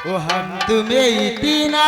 ओ हम तुम्हें इतना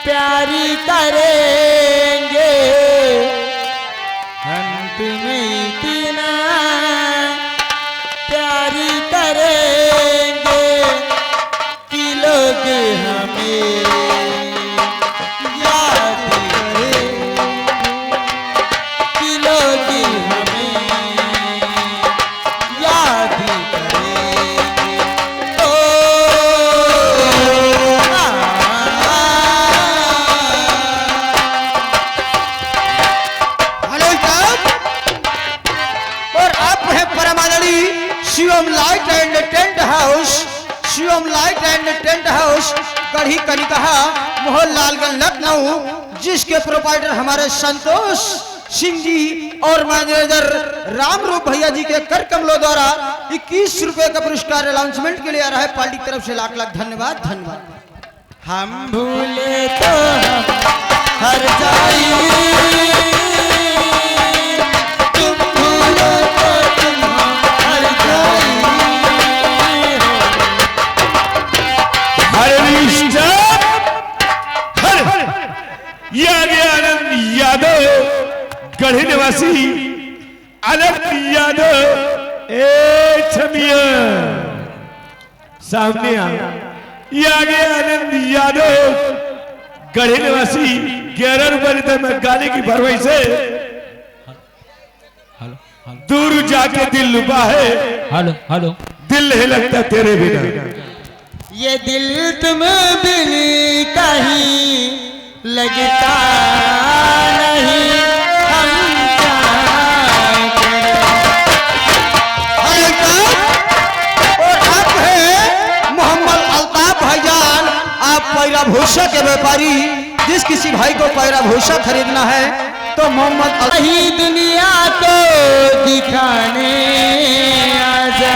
प्यारी करेंगे, हम तुम्हें इतना प्यारी करेंगे कि लोग हमें याद करें, कि लोग हमें याद करेंगे। ओ हेलो साहब, और आप हैं Parmanandi Shivam light and tent house, Shivam light and tent house Garhi Kanikaha Mohanlalganj Lucknow, जिसके प्रोपाइटर हमारे संतोष सिंह जी और मैनेजर रामरूप भैया जी के कर कमलों द्वारा 21 रुपए का पुरस्कार अनाउंसमेंट के लिए आ रहा है। पार्टी की तरफ से लाख लाख धन्यवाद। धन्यवाद। हम भूले तो हर जाई, तुम भूलो तो तुम हर जाई, हर रिश्ता हर ये आगे आनंद यादव गढ़ी निवासी आनंद यादव ए छमिया सामने आ, ये आगे आनंद यादव गढ़ी निवासी 11 रुपए में गाने की भरवाई से दूर जाके दिल लुबा है, हेलो हेलो दिल नहीं लगता तेरे बिना। ये दिल तुम बिन कहीं लगता नहीं, हम क्या करें। हेलो साहब, और आप हैं मोहम्मद अल्ताफ भाईजान, आप पैरा भूषा के व्यापारी। जिस किसी भाई को पैरा भूषा खरीदना है तो मोहम्मद वही दुनिया को दिखाने आजा,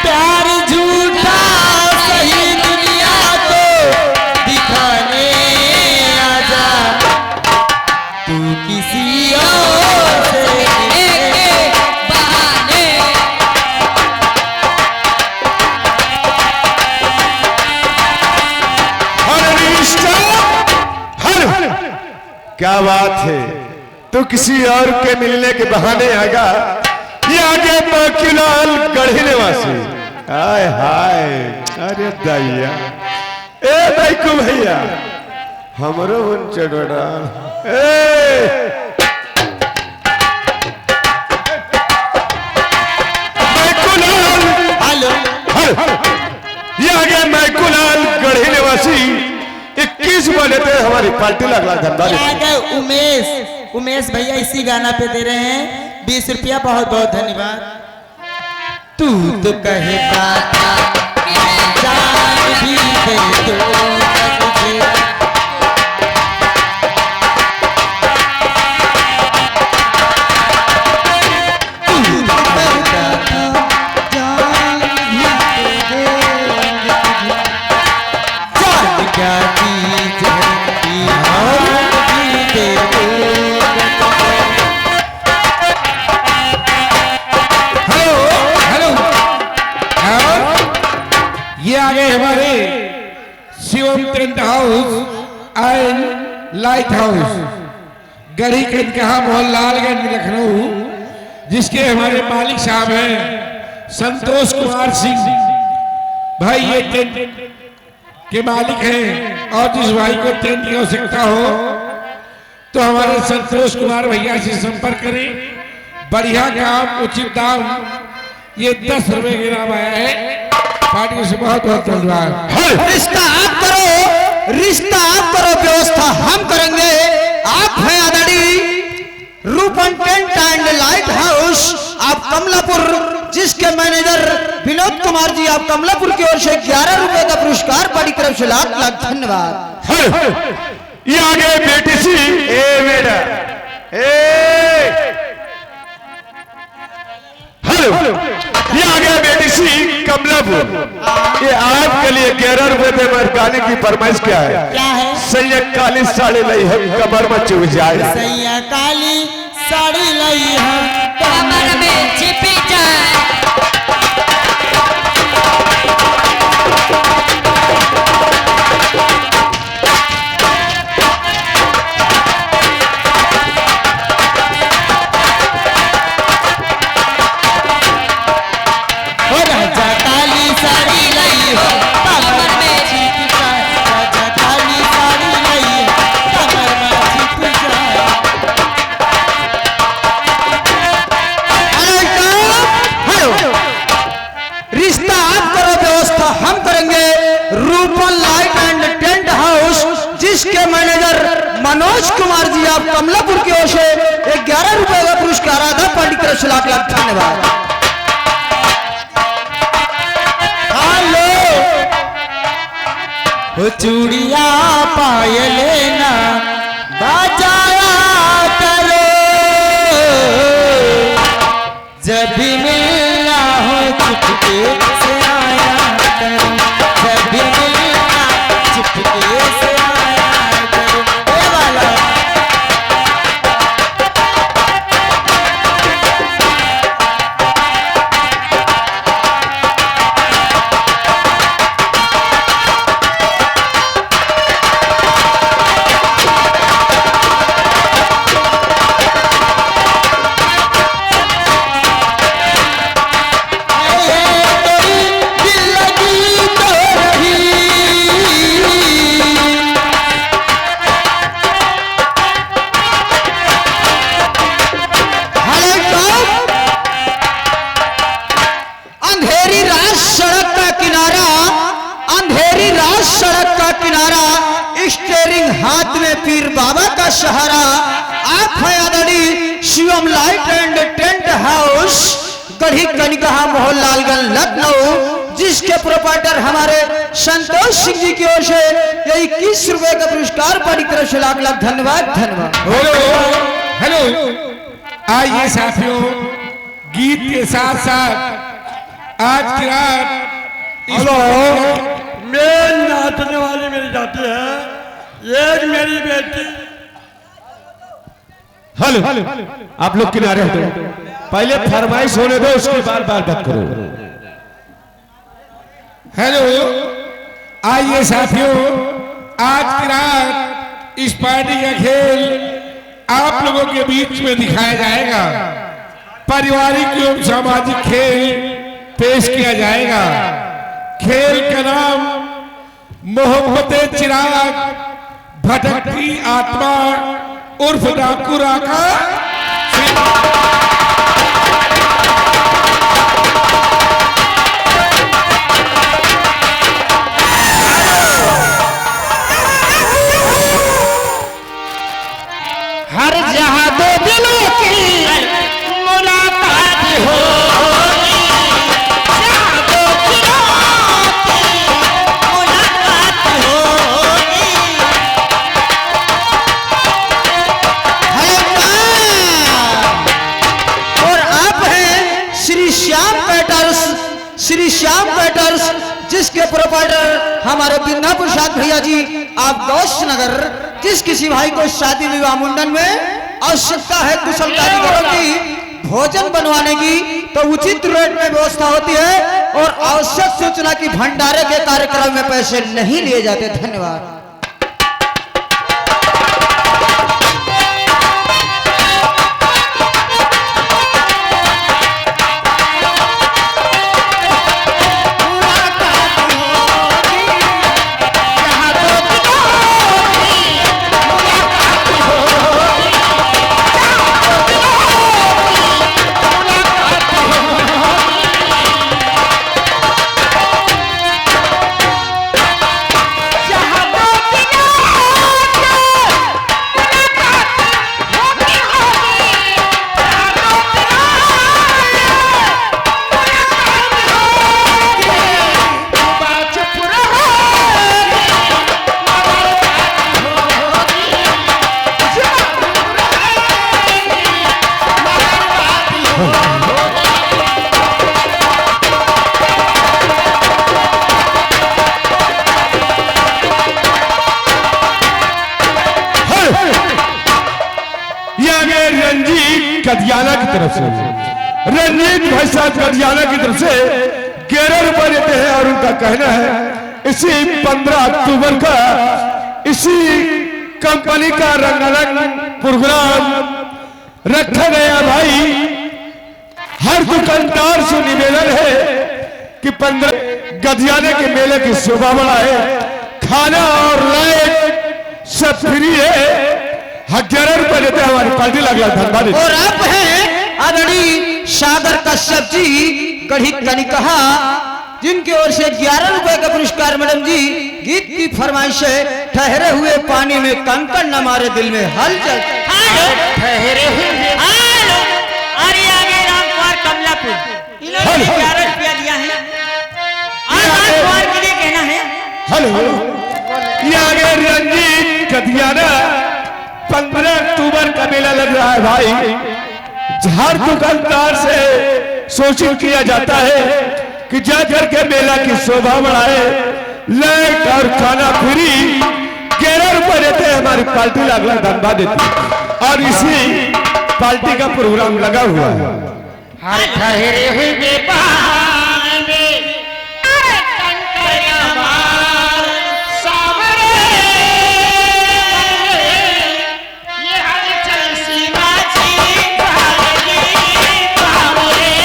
प्यार झूठा सही दुनिया को दिखाने आजा, तू किसी और से बहाने। हर रिश्ता हर क्या बात है, तो किसी और के मिलने के बहाने आगा। ये आगे बाकीलाल गढ़ी निवासी, हाय हाय, अरे दैया ए बैकू भैया हमरो उन चढ़ा ए बैकूलाल हेलो ये आगे मैकुलाल गढ़ी निवासी 21 बने थे, हमारी पार्टी लगला धंधा। क्या गए उमेश भैया इसी गाना पे दे रहे हैं 20 रुपया, बहुत बहुत धन्यवाद। तू तो कहता था जान भी दे दूंगा तुझे, तू तो कहता था जान भी दे दूंगा तुझे, जान क्या चीज है जान भी दे दूंगा तुझे। ये आगे हमारे Shivam tent house and light house Garhi Kanikaha Mohanlalganj Lucknow, जिसके हमारे मालिक साहब हैं संतोष कुमार सिंह भाई, ये टेंट के मालिक हैं। और जिस भाई को टेंट की आवश्यकता हो तो हमारे संतोष कुमार भैया से संपर्क करें। बढ़िया काम, उचित दाम। ये 10 रुपए के नाम आया है। पार्टी से बहुत बहुत धन्यवाद। रिश्ता आप करो, रिश्ता आप करो, व्यवस्था हम करेंगे। आप हैं आदरणीय रूपन टेंट एंड लाइट हाउस, आप कमलापुर, जिसके मैनेजर विनोद कुमार जी, आप कमलापुर की ओर से 11 रुपए का पुरस्कार पार्टी की तरफ से लाख लाख धन्यवाद। ये आगे बेटी सी ए बेटा हेलो, ये आगे बेटी सी कमलापुर, ये आपके लिए 11 रुपए में गाने की फरमाइश क्या है? क्या है? सैया काली साड़ी लाई है, कमर में चुभ जाए। सैया काली साड़ी लाई धन्यवाद। हो चूड़िया पायले ना बजाया करो, जब भी मिलना हो चुपके से आया करो, जब भी मिलना चुपके से आया करो। ये वाला स्टेरिंग हाथ में पीर बाबा का सहारा। आप है आदरणीय Shivam light and tent house Garhi Kanikaha Mohanlalganj Lucknow, जिसके प्रोपाइटर हमारे संतोष सिंह जी की ओर से ये 21 रुपए का पुरस्कार बड़ी तरफ से लाख लाख धन्यवाद। धन्यवाद। हेलो हेलो, आइए साथियों, गीत के साथ साथ आज की रात मेन नाचने वाली मेरी जाती है, एक मेरी बेटी। हेलो, आप लोग किनारे हटो, पहले फरमाइश होने दो, उसके बाद बात करो। हेलो, आइए साथियों, आज की रात इस पार्टी का खेल आप लोगों के बीच में दिखाया जाएगा। पारिवारिक एवं सामाजिक खेल पेश किया जाएगा। खेल का नाम मोहब्बत चिराग भटकती आत्मा उर्फ डाकू राका। हर जहां दो दिलों की मुलाकात हो, श्री श्याम पैटर्स, जिसके प्रोपाइटर हमारे बिंदा प्रसाद भैया जी आप गौश नगर। जिस किसी भाई को शादी विवाह मुंडन में आवश्यकता है कुशल कारीगरों की भोजन बनवाने की, तो उचित रेट में व्यवस्था होती है और आवश्यक सूचना की भंडारे के कार्यक्रम में पैसे नहीं लिए जाते। धन्यवाद। कदियाना की तरफ से रंजीत भाई साहब कदियाना की तरफ से 11 रुपए देते हैं और उनका कहना है इसी 15 अक्टूबर का इसी कंपनी का रंगारंग प्रोग्राम रखा गया। भाई हर दुकानदार से निवेदन है कि 15 गदियाने के मेले की शोभा बढ़ाए, खाना और लाइट सब फ्री है। 11 रुपए देते हैं, हमारी पार्टी लगा धन्यवाद। और आप हैं आदरणीय सागर कश्यप जी गढ़ी कनिकहा, जिनकी ओर से 11 रुपए का पुरस्कार। मैडम जी, गीत की फरमाइश है ठहरे हुए पानी में कंकड़ न मारे दिल में हलचल। ठहरे हुए 15 अक्टूबर का मेला लग रहा है भाई। हर दुकानदार से सूचित किया जाता है कि जाकर के मेला की शोभा बढ़ाए, लाइट और खाना फ्री 11 रुपए देते हैं। हमारी पार्टी अगला धन्यवाद देती है और इसी पार्टी का प्रोग्राम लगा हुआ है। हर ठहरे हुए बहाने कंकरियां मार सावरे, ये हलचल सीमा छी भागे बावरे,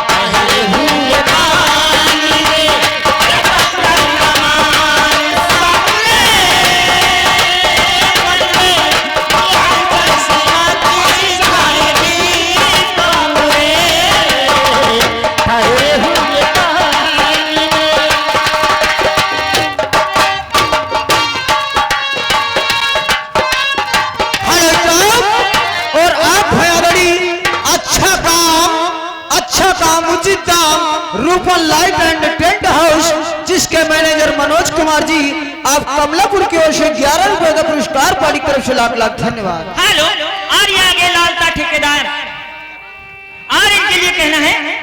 ठहरे हुए बहाने कंकरियां मार सावरे, ये हलचल सीमा छी भागे बावरे, ठहरे हुए और आप हैं बड़ी अच्छा काम उचित दाम रूपन लाइट एंड टेंट हाउस, जिसके मैनेजर मनोज कुमार जी आप कमलापुर की ओर से 11 रुपए का पुरस्कार पार्टी की तरफ से लाख लाख धन्यवाद। हेलो, और ये आगे लालता ठेकेदार, और इनके लिए कहना है